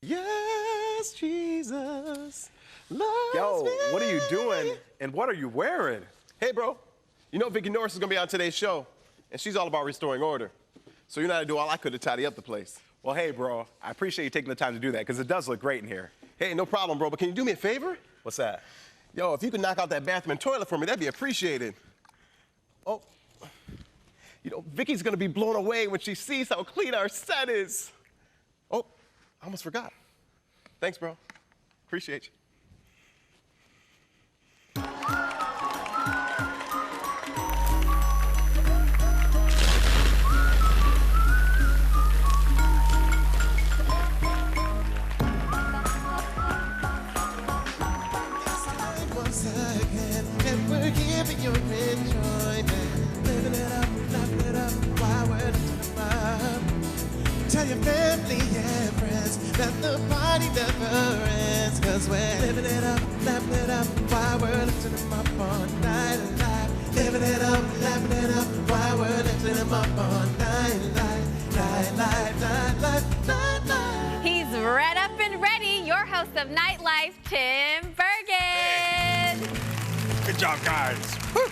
Yes, Jesus loves Yo, me. what are you doing? And what are you wearing? Hey, bro. You know Vicki Norris is going to be on today's show, and she's all about restoring order. So you know how to do all I could to tidy up the place. Well, hey, bro, I appreciate you taking the time to do that because it does look great in here. Hey, no problem, bro, but can you do me a favor? What's that? Yo, if you could knock out that bathroom and toilet for me, that'd be appreciated. Oh, you know, Vicki's gonna be blown away when she sees how clean our set is. Oh, I almost forgot. Thanks, bro. Appreciate you. Your enjoyment, living it up, lapping it up, while we're lifting them up. Tell your family and friends that the party never ends, 'cause we're living it up, lapping it up, while we're lifting them up all night alive. Living it up, lapping it up, while we're lifting them up all night alive. He's red up and ready, your host of Nightlife, Tim Bergen. Good job, guys. Woo.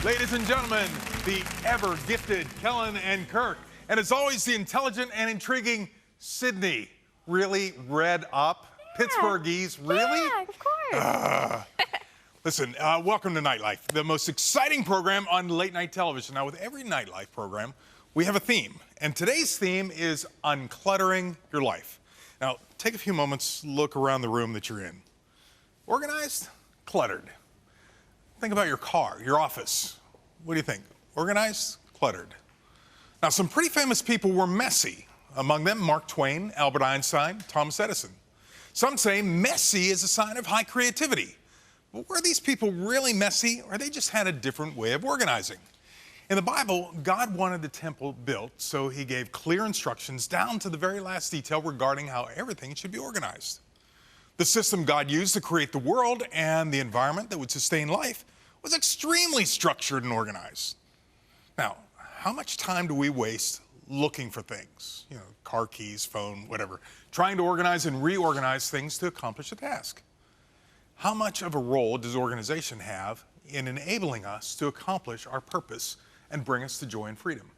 Ladies and gentlemen, the ever-gifted Kellen and Kirk. And as always, the intelligent and intriguing Sydney. Really red up? Yeah. Pittsburghese, really? Yeah, of course. Listen, welcome to Nightlife, the most exciting program on late-night television. Now, with every Nightlife program, we have a theme. And today's theme is uncluttering your life. Now, take a few moments, look around the room that you're in. Organized? Cluttered. Think about your car, your office. What do you think? Organized? Cluttered. Now, some pretty famous people were messy. Among them, Mark Twain, Albert Einstein, Thomas Edison. Some say messy is a sign of high creativity. But were these people really messy, or they just had a different way of organizing? In the Bible, God wanted the temple built, so he gave clear instructions down to the very last detail regarding how everything should be organized. The system God used to create the world and the environment that would sustain life was extremely structured and organized. Now, how much time do we waste looking for things? You know, car keys, phone, whatever, trying to organize and reorganize things to accomplish a task. How much of a role does organization have in enabling us to accomplish our purpose and bring us to joy and freedom?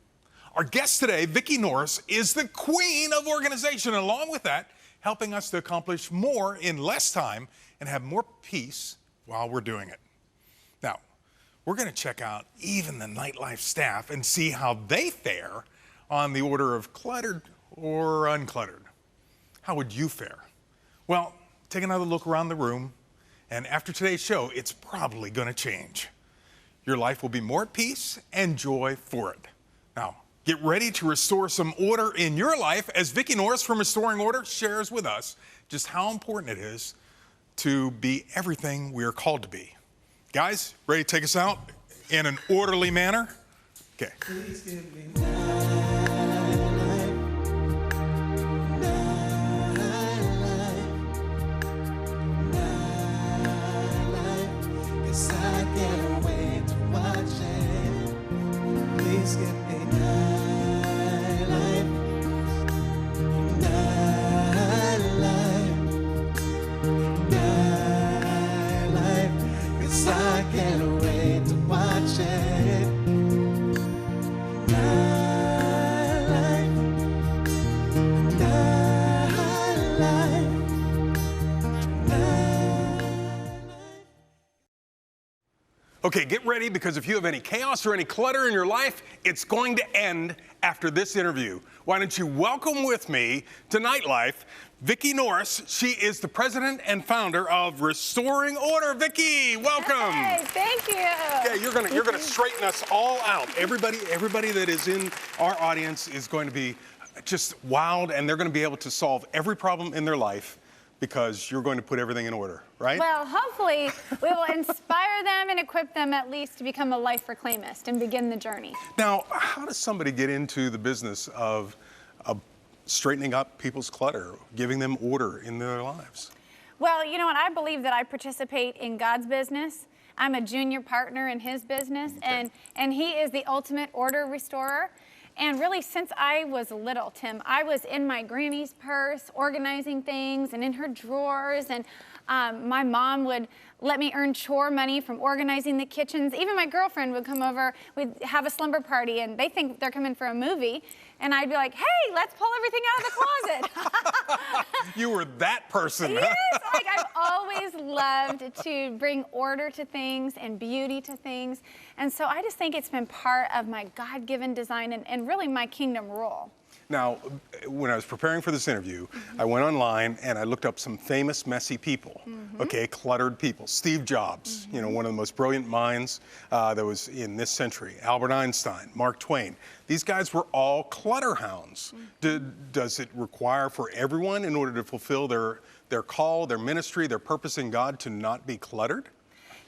Our guest today, Vicki Norris, is the queen of organization, and along with that, helping us to accomplish more in less time and have more peace while we're doing it. Now, we're going to check out even the Nightlife staff and see how they fare on the order of cluttered or uncluttered. How would you fare? Well, take another look around the room, and after today's show, it's probably going to change. Your life will be more at peace and joy for it. Now, get ready to restore some order in your life as Vicki Norris from Restoring Order shares with us just how important it is to be everything we are called to be. Guys, ready to take us out in an orderly manner? Okay. Please give me Cause I can't wait to watch it. Please give me Okay, get ready, because if you have any chaos or any clutter in your life, it's going to end after this interview. Why don't you welcome with me to Nightlife, Vicki Norris. She is the president and founder of Restoring Order. Vicki, welcome. Hey, thank you. Yeah, you're gonna straighten us all out. Everybody that is in our audience is going to be just wowed, and they're going to be able to solve every problem in their life because you're going to put everything in order, right? Well, hopefully we will inspire them and equip them at least to become a life reclaimist and begin the journey. Now, how does somebody get into the business of straightening up people's clutter, giving them order in their lives? Well, you know what? I believe that I participate in God's business. I'm a junior partner in his business, and he is the ultimate order restorer. And really, since I was little, Tim, I was in my Granny's purse, organizing things, and in her drawers. And my mom would let me earn chore money from organizing the kitchens. Even my girlfriend would come over, we'd have a slumber party, and they think they're coming for a movie. And I'd be like, hey, let's pull everything out of the closet. You were that person. Yes, like I've always loved to bring order to things and beauty to things. And so I just think it's been part of my God-given design and really my kingdom role. Now, when I was preparing for this interview, I went online and I looked up some famous messy people, okay, cluttered people. Steve Jobs, you know, one of the most brilliant minds that was in this century. Albert Einstein, Mark Twain. These guys were all clutter hounds. Does it require for everyone in order to fulfill their call, their ministry, their purpose in God to not be cluttered?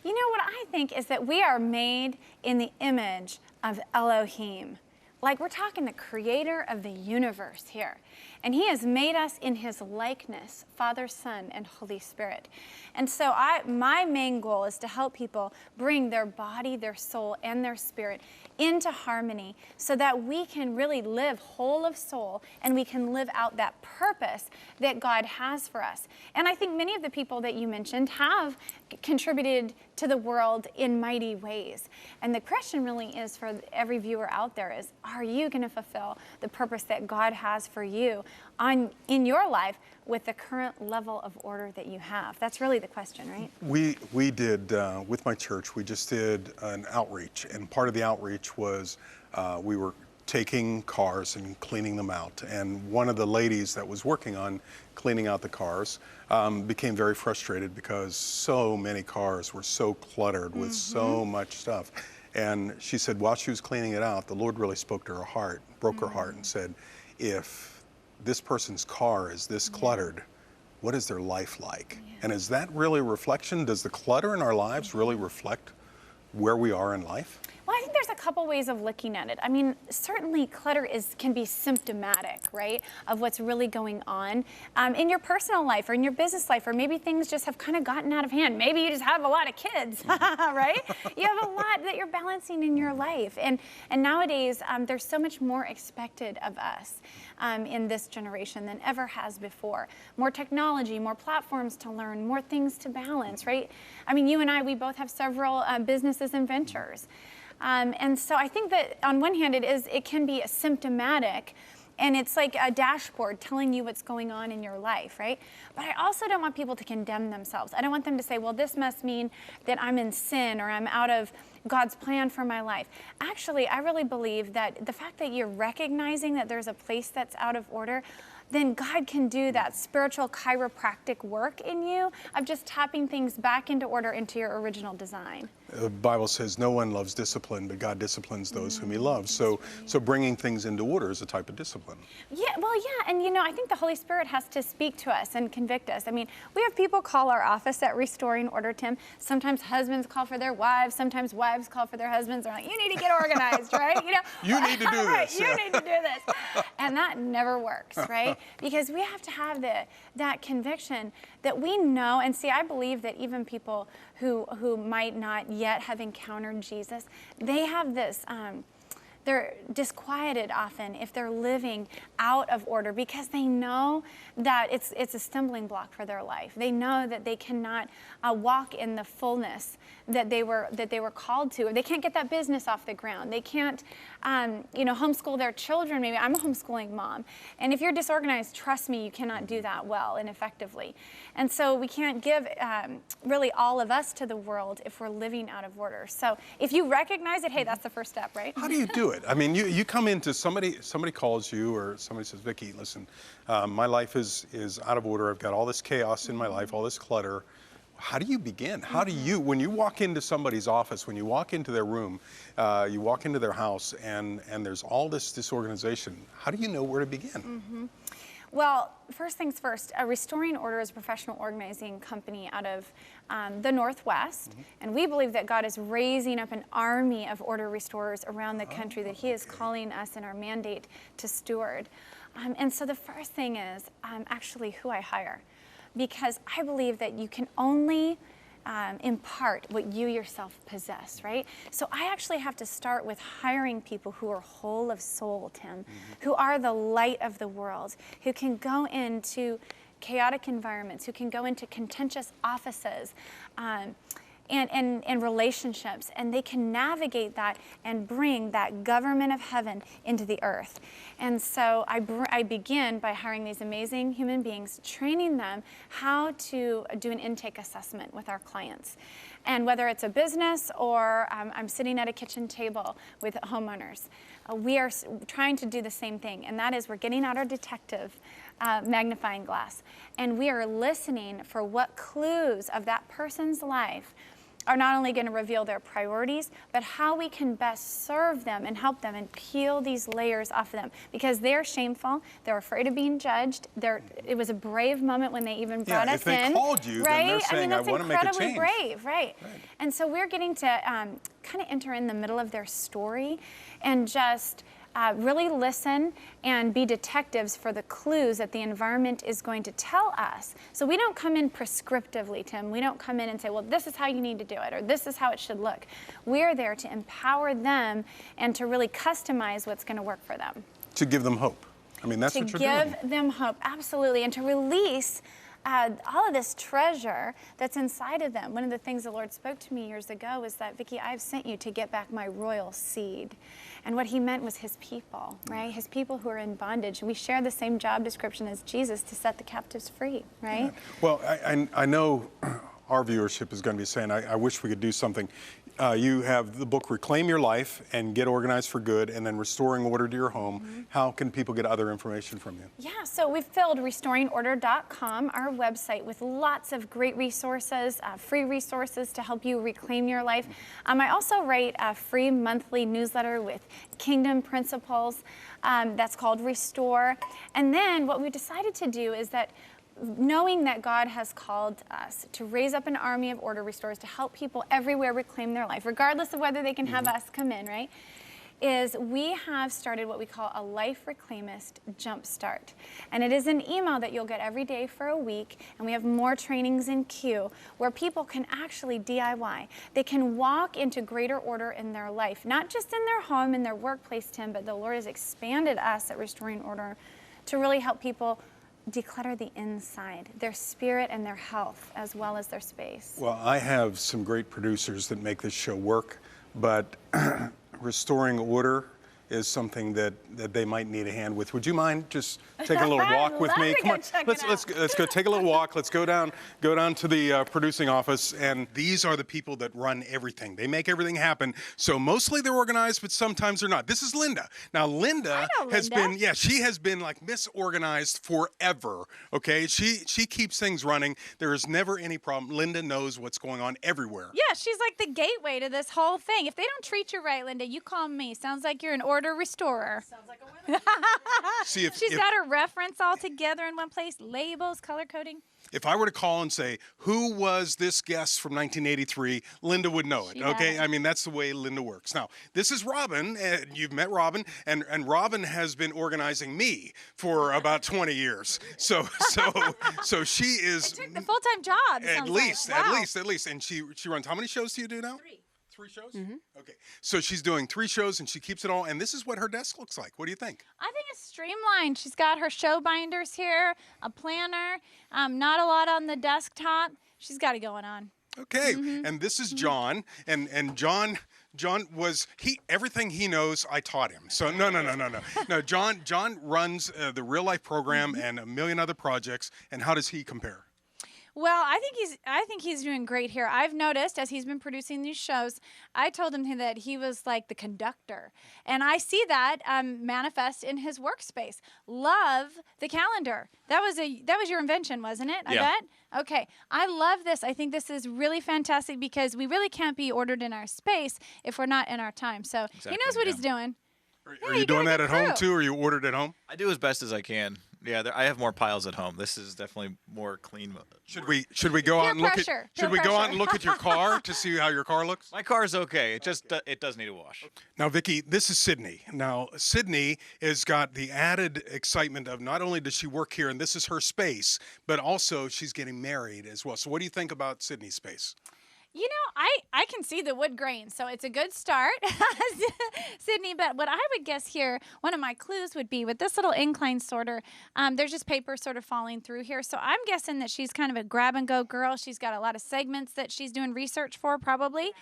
You know what I think is that we are made in the image of Elohim. Like we're talking the creator of the universe here. And he has made us in his likeness, Father, Son, and Holy Spirit. And so my main goal is to help people bring their body, their soul, and their spirit into harmony so that we can really live whole of soul and we can live out that purpose that God has for us. And I think many of the people that you mentioned have contributed to the world in mighty ways. And the question really is for every viewer out there is, are you going to fulfill the purpose that God has for you in your life with the current level of order that you have? That's really the question, right? We did, with my church, we just did an outreach. And part of the outreach was we were taking cars and cleaning them out. And one of the ladies that was working on cleaning out the cars became very frustrated because so many cars were so cluttered with so much stuff. And she said while she was cleaning it out, the Lord really spoke to her heart, broke her heart and said, if this person's car is this cluttered, what is their life like? And is that really a reflection? Does the clutter in our lives really reflect where we are in life? Well, I think there's a couple ways of looking at it. I mean, certainly clutter can be symptomatic, right, of what's really going on in your personal life or in your business life, or maybe things just have kind of gotten out of hand. Maybe you just have a lot of kids, right? You have a lot that you're balancing in your life. And nowadays, there's so much more expected of us in this generation than ever has before. More technology, more platforms to learn, more things to balance, right? I mean, you and I, we both have several businesses and ventures. And so I think that on one hand it can be symptomatic, and it's like a dashboard telling you what's going on in your life, right? But I also don't want people to condemn themselves. I don't want them to say, well, this must mean that I'm in sin or I'm out of God's plan for my life. Actually, I really believe that the fact that you're recognizing that there's a place that's out of order, then God can do that spiritual chiropractic work in you of just tapping things back into order into your original design. The Bible says no one loves discipline, but God disciplines those whom he loves. So bringing things into order is a type of discipline. Yeah, well, yeah, and you know, I think the Holy Spirit has to speak to us and convict us. I mean, we have people call our office at Restoring Order, Tim. Sometimes husbands call for their wives, sometimes wives call for their husbands. They're like, you need to get organized, right? You know, you need to do right, this. You need to do this. And that never works, right? Because we have to have that conviction that we know, and see, I believe that even people who might not yet have encountered Jesus, they have this, they're disquieted often if they're living out of order because they know that it's a stumbling block for their life. They know that they cannot walk in the fullness that they were called to. They can't get that business off the ground. They can't, homeschool their children. Maybe I'm a homeschooling mom, and if you're disorganized, trust me, you cannot do that well and effectively. And so we can't give really all of us to the world if we're living out of order. So if you recognize it, hey, that's the first step, right? How do you do it? I mean, you come into somebody calls you, or somebody says, Vicki, listen, my life is out of order. I've got all this chaos in my life, all this clutter. How do you begin? How do you, when you walk into somebody's office, when you walk into their room, you walk into their house, and there's all this disorganization, how do you know where to begin? Well, first things first, Restoring Order is a professional organizing company out of the Northwest, and we believe that God is raising up an army of order restorers around the country that he is calling us in our mandate to steward. And so the first thing is actually who I hire, because I believe that you can only impart what you yourself possess, right? So I actually have to start with hiring people who are whole of soul, Tim, who are the light of the world, who can go into chaotic environments, who can go into contentious offices, and relationships, and they can navigate that and bring that government of heaven into the earth. And so I begin by hiring these amazing human beings, training them how to do an intake assessment with our clients. And whether it's a business or I'm sitting at a kitchen table with homeowners, we are trying to do the same thing, and that is we're getting out our detective magnifying glass, and we are listening for what clues of that person's life are not only going to reveal their priorities, but how we can best serve them and help them and peel these layers off of them. Because they're shameful, they're afraid of being judged. It was a brave moment when they even brought us in. If they called you, right? then they're saying, that's I want to make a change. incredibly brave, right? And so we're getting to kind of enter in the middle of their story and just really listen and be detectives for the clues that the environment is going to tell us. So we don't come in prescriptively, Tim. We don't come in and say, well, this is how you need to do it, or this is how it should look. We're there to empower them and to really customize what's going to work for them. To give them hope. I mean, that's what you're doing. To give them hope, absolutely, and to release all of this treasure that's inside of them. One of the things the Lord spoke to me years ago was that, Vicki, I've sent you to get back my royal seed. And what he meant was his people, right? His people who are in bondage. We share the same job description as Jesus to set the captives free, right? Yeah. Well, I know our viewership is going to be saying, I wish we could do something. You have the book Reclaim Your Life and Get Organized for Good, and then Restoring Order to Your Home. How can people get other information from you? Yeah, so we've filled restoringorder.com, our website, with lots of great resources, free resources to help you reclaim your life. I also write a free monthly newsletter with kingdom principles that's called Restore. And then what we decided to do is that, knowing that God has called us to raise up an army of order restorers to help people everywhere reclaim their life, regardless of whether they can have us come in, right? Is we have started what we call a Life Reclaimist Jumpstart. And it is an email that you'll get every day for a week, and we have more trainings in queue where people can actually DIY. They can walk into greater order in their life, not just in their home, in their workplace, Tim, but the Lord has expanded us at Restoring Order to really help people declutter the inside, their spirit and their health, as well as their space. Well, I have some great producers that make this show work, but restoring order is something that they might need a hand with. Would you mind just taking a little walk with me? Come on, let's go take a little walk. Let's go down to the producing office, and these are the people that run everything. They make everything happen. So mostly they're organized, but sometimes they're not. This is Linda. Now Linda has been, she has been like misorganized forever. Okay, she keeps things running. There is never any problem. Linda knows what's going on everywhere. Yeah, she's like the gateway to this whole thing. If they don't treat you right, Linda, you call me. Sounds like you're an order restorer. Sounds like a winner. See, she's got her reference all together in one place, labels, color coding. If I were to call and say, who was this guest from 1983, Linda would know it, okay? I mean, that's the way Linda works. Now, this is Robin, and you've met Robin, and Robin has been organizing me for about 20 years. So she is... It took the full-time job, at least. And she runs, how many shows do you do now? 3 shows? Okay. So she's doing 3 shows, and she keeps it all. And this is what her desk looks like. What do you think? I think it's streamlined. She's got her show binders here, a planner, not a lot on the desktop. She's got it going on. Okay. And this is John. And John was everything he knows, I taught him. So no. No, John runs the Real Life program and a million other projects. And how does he compare? Well, I think he's doing great here. I've noticed as he's been producing these shows, I told him that he was like the conductor, and I see that manifest in his workspace. Love the calendar. That was your invention, wasn't it? I bet. Okay, I love this. I think this is really fantastic because we really can't be ordered in our space if we're not in our time. So he knows what he's doing. Are you doing that at home too, or you ordered at home? I do as best as I can. Yeah, I have more piles at home. This is definitely more clean. Should we go out and look at pressure. should we go out and look at your car to see how your car looks? My car's okay. It just it does need a wash. Now, Vicki, this is Sydney. Now, Sydney has got the added excitement of not only does she work here and this is her space, but also she's getting married as well. So what do you think about Sydney's space? You know, I can see the wood grain, so it's a good start, Sydney. But what I would guess here, one of my clues would be with this little incline sorter, there's just paper sort of falling through here. So I'm guessing that she's kind of a grab-and-go girl. She's got a lot of segments that she's doing research for, probably.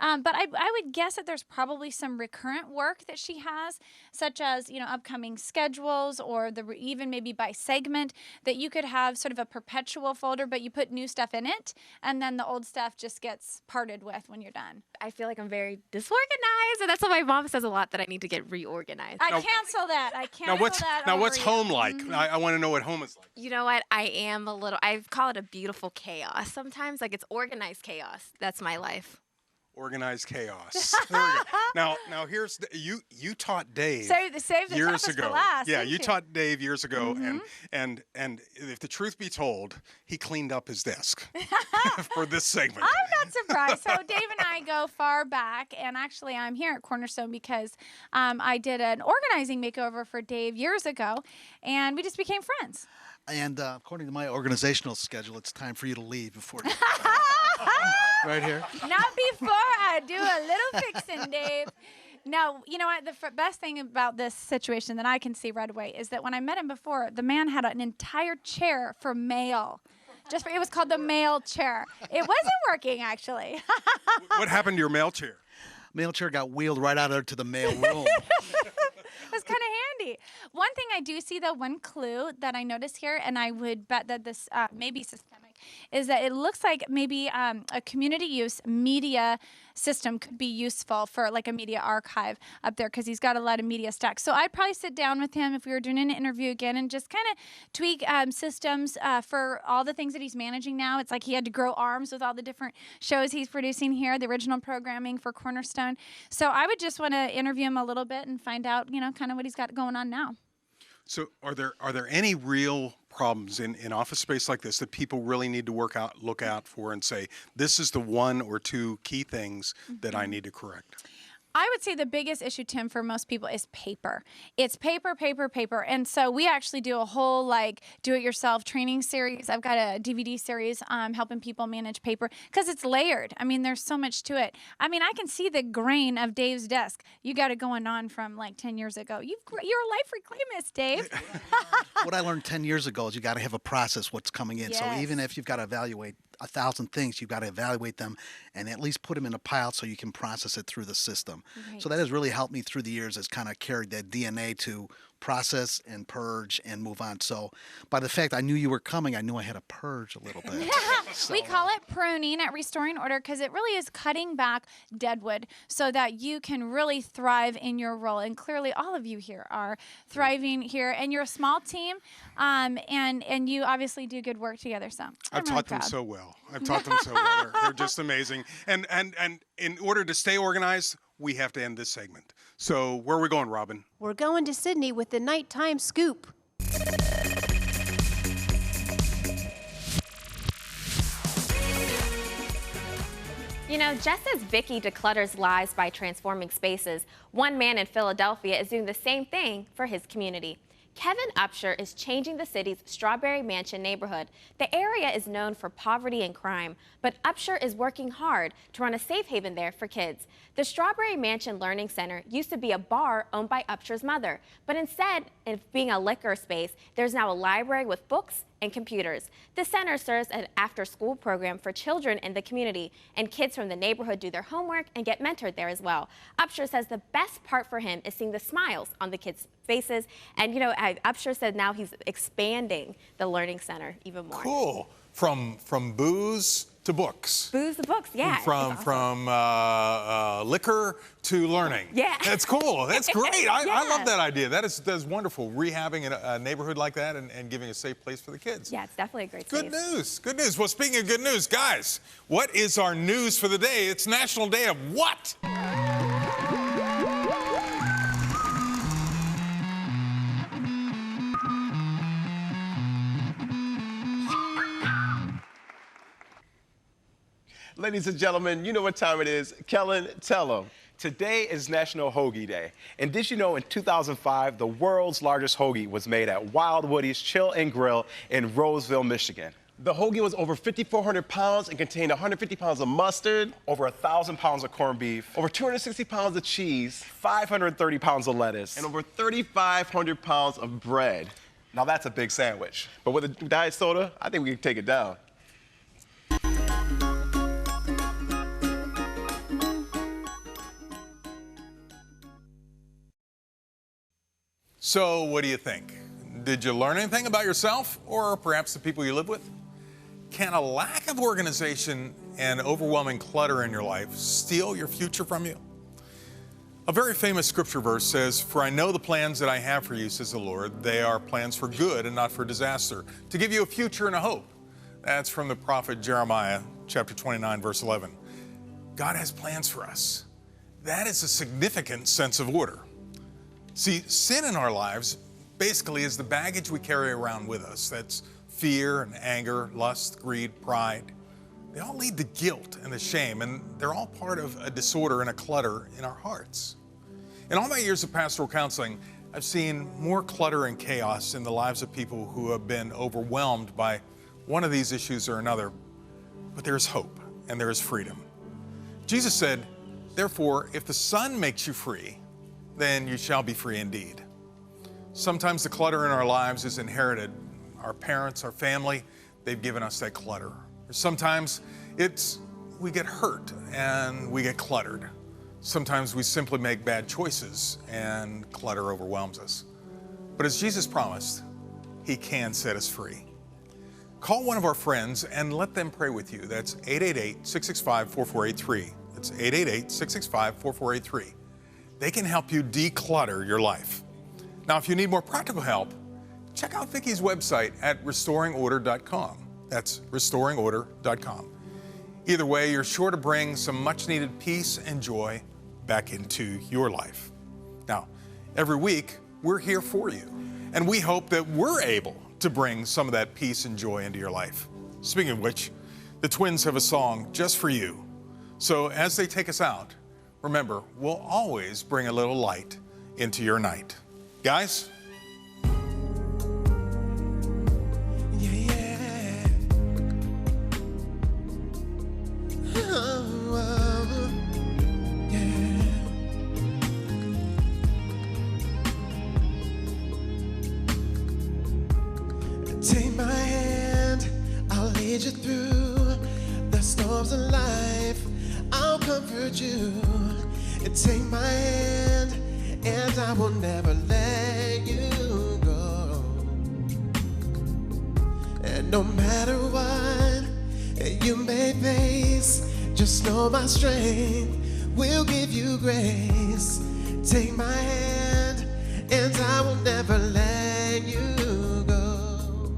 But I would guess that there's probably some recurrent work that she has, such as, you know, upcoming schedules or even maybe by segment, that you could have sort of a perpetual folder, but you put new stuff in it, and then the old stuff just gets parted with when you're done. I feel like I'm very disorganized, and that's what my mom says a lot, that I need to get reorganized. I cancel that. I cancel that. What's over home you. like? I want to know what home is like. You know what? I call it a beautiful chaos sometimes. Like, it's organized chaos. That's my life. Organized chaos. There we go. Now here's you taught Dave Save the years toughest ago. for last, Yeah, didn't you taught Dave years ago, and if the truth be told, he cleaned up his desk for this segment. I'm not surprised. So Dave and I go far back, and actually I'm here at Cornerstone because I did an organizing makeover for Dave years ago, and we just became friends. And according to my organizational schedule, it's time for you to leave before. Right here. Not before I do a little fixing, Dave. Now, you know what? The best thing about this situation that I can see right away is that when I met him before, the man had an entire chair for mail. It was called the mail chair. It wasn't working, actually. What happened to your mail chair? Mail chair got wheeled right out there to the mail room. It was kind of handy. One thing I do see, though, one clue that I noticed here, and I would bet that this may be systemic, is that it looks like maybe a community use media system could be useful for like a media archive up there, because he's got a lot of media stacks. So I'd probably sit down with him if we were doing an interview again and just kind of tweak systems for all the things that he's managing now. It's like he had to grow arms with all the different shows he's producing here, the original programming for Cornerstone. So I would just want to interview him a little bit and find out, you know, kind of what he's got going on now. So are there any real problems in office space like this that people really need to look out for and say, this is the one or two key things that I need to correct? I would say the biggest issue, Tim, for most people is paper. It's paper, paper, paper. And so we actually do a whole like do-it-yourself training series. I've got a DVD series helping people manage paper because it's layered. I mean, there's so much to it. I mean, I can see the grain of Dave's desk. You got it going on from like 10 years ago. You're a life reclaimist, Dave. What I learned 10 years ago is you got to have a process what's coming in. Yes. So even if you've got to evaluate 1,000 things, you've got to evaluate them and at least put them in a pile so you can process it through the system. Right. So that has really helped me through the years, has kind of carried that DNA to process and purge and move on. So by the fact I knew you were coming, I knew I had to purge a little bit. We call it pruning at Restoring Order because it really is cutting back deadwood so that you can really thrive in your role. And clearly all of you here are thriving here, and you're a small team, and you obviously do good work together. So I've taught them so well. I've taught them so well. They're just amazing. And in order to stay organized, we have to end this segment. So where are we going, Robin? We're going to Sydney with the nighttime scoop. You know, just as Vicki declutters lives by transforming spaces, one man in Philadelphia is doing the same thing for his community. Kevin Upshur is changing the city's Strawberry Mansion neighborhood. The area is known for poverty and crime, but Upshur is working hard to run a safe haven there for kids. The Strawberry Mansion Learning Center used to be a bar owned by Upshur's mother, but instead of being a liquor space, there's now a library with books and computers. The center serves an after-school program for children in the community, and kids from the neighborhood do their homework and get mentored there as well. Upshur says the best part for him is seeing the smiles on the kids' faces, and you know, Upshur said now he's expanding the learning center even more. Cool. From booze to books. Booze to books, yeah. From liquor to learning. Yeah. That's cool. That's great. I Yeah. love that idea. That is wonderful. Rehabbing a neighborhood like that and giving a safe place for the kids. Yeah, it's definitely a great Good space. news. Good news. Well, speaking of good news, guys, what is our news for the day? It's National Day of what? Ladies and gentlemen, you know what time it is. Kellen, tell them. Today is National Hoagie Day. And did you know in 2005, the world's largest hoagie was made at Wild Woody's Chill and Grill in Roseville, Michigan. The hoagie was over 5,400 pounds and contained 150 pounds of mustard, over 1,000 pounds of corned beef, over 260 pounds of cheese, 530 pounds of lettuce, and over 3,500 pounds of bread. Now that's a big sandwich. But with a diet soda, I think we can take it down. So what do you think? Did you learn anything about yourself or perhaps the people you live with? Can a lack of organization and overwhelming clutter in your life steal your future from you? A very famous scripture verse says, "For I know the plans that I have for you, says the Lord. They are plans for good and not for disaster, to give you a future and a hope." That's from the prophet Jeremiah, chapter 29, verse 11. God has plans for us. That is a significant sense of order. See, sin in our lives basically is the baggage we carry around with us. That's fear and anger, lust, greed, pride. They all lead to guilt and the shame, and they're all part of a disorder and a clutter in our hearts. In all my years of pastoral counseling, I've seen more clutter and chaos in the lives of people who have been overwhelmed by one of these issues or another. But there is hope and there is freedom. Jesus said, "Therefore, if the Son makes you free, then you shall be free indeed." Sometimes the clutter in our lives is inherited. Our parents, our family, they've given us that clutter. Or sometimes we get hurt and we get cluttered. Sometimes we simply make bad choices and clutter overwhelms us. But as Jesus promised, He can set us free. Call one of our friends and let them pray with you. That's 888-665-4483. That's 888-665-4483. They can help you declutter your life. Now, if you need more practical help, check out Vicki's website at restoringorder.com. That's restoringorder.com. Either way, you're sure to bring some much-needed peace and joy back into your life. Now, every week, we're here for you, and we hope that we're able to bring some of that peace and joy into your life. Speaking of which, the twins have a song just for you. So as they take us out, remember, we'll always bring a little light into your night. Guys? Yeah. Oh, yeah. Take my hand, I'll lead you through the storms of life. I'll comfort you. Take my hand, and I will never let you go. And no matter what you may face, just know my strength will give you grace. Take my hand, and I will never let you go.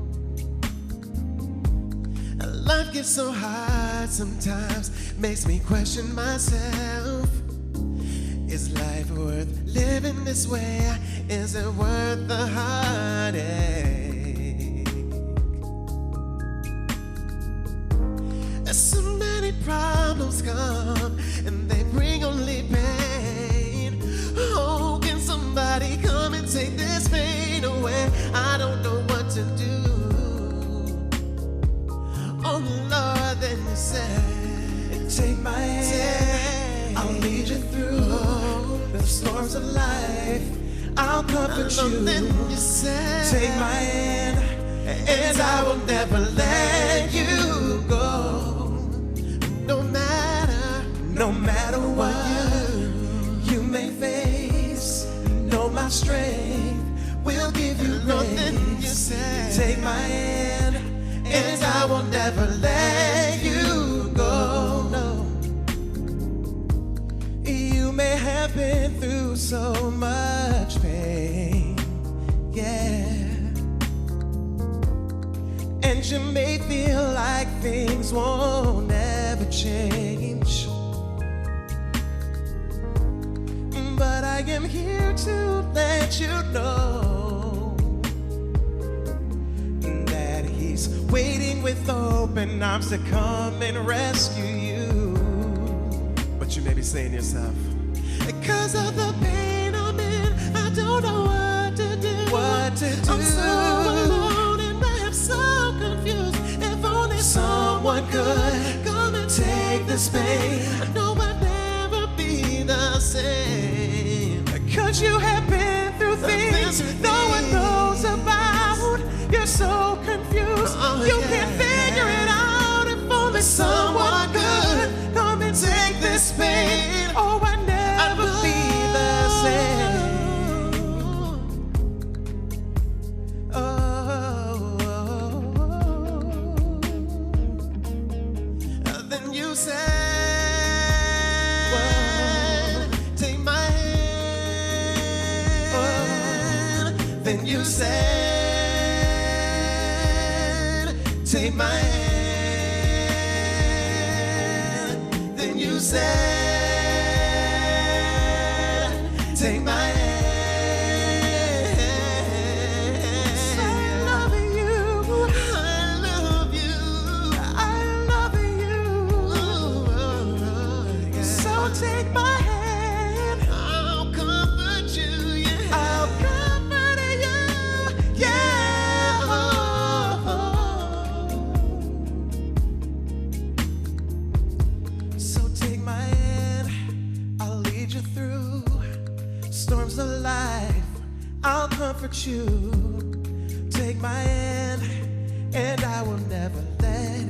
Life gets so hard sometimes, makes me question myself. Is life worth living this way? Is it worth the heartache? So many problems come and they bring only pain. Oh, can somebody come and take this pain away? I don't know what to do. Oh Lord, then you said, take my hand, I'll lead you through the storms of life. I'll comfort you. Then you said, take my hand, and I will never let you go. No matter what you may face, know my strength will give you grace. Take my hand, and I will never let you go. No, you may have been through so much pain, yeah, and you may feel like things won't ever change, but I am here to let you know that He's waiting with open arms to come and rescue you. But you may be saying to yourself, Because of the pain I'm in, I don't know what to do. I'm so alone and I am so confused. If only someone could come and take this pain, I know I'd never be the same. Cause you have been through things no one knows about. You're so confused, you can't figure it out. If only someone could come and take this pain, oh, I'd never be the same. Then you said, take my hand. Then you said, take my hand. Then you said, take my hand. I love you. I love you. I love you. So take my hand. I'll comfort you. Yeah. I'll comfort you. Yeah. So take my hand. I'll lead you through storms of life. I'll comfort you. Take my hand, and I will never let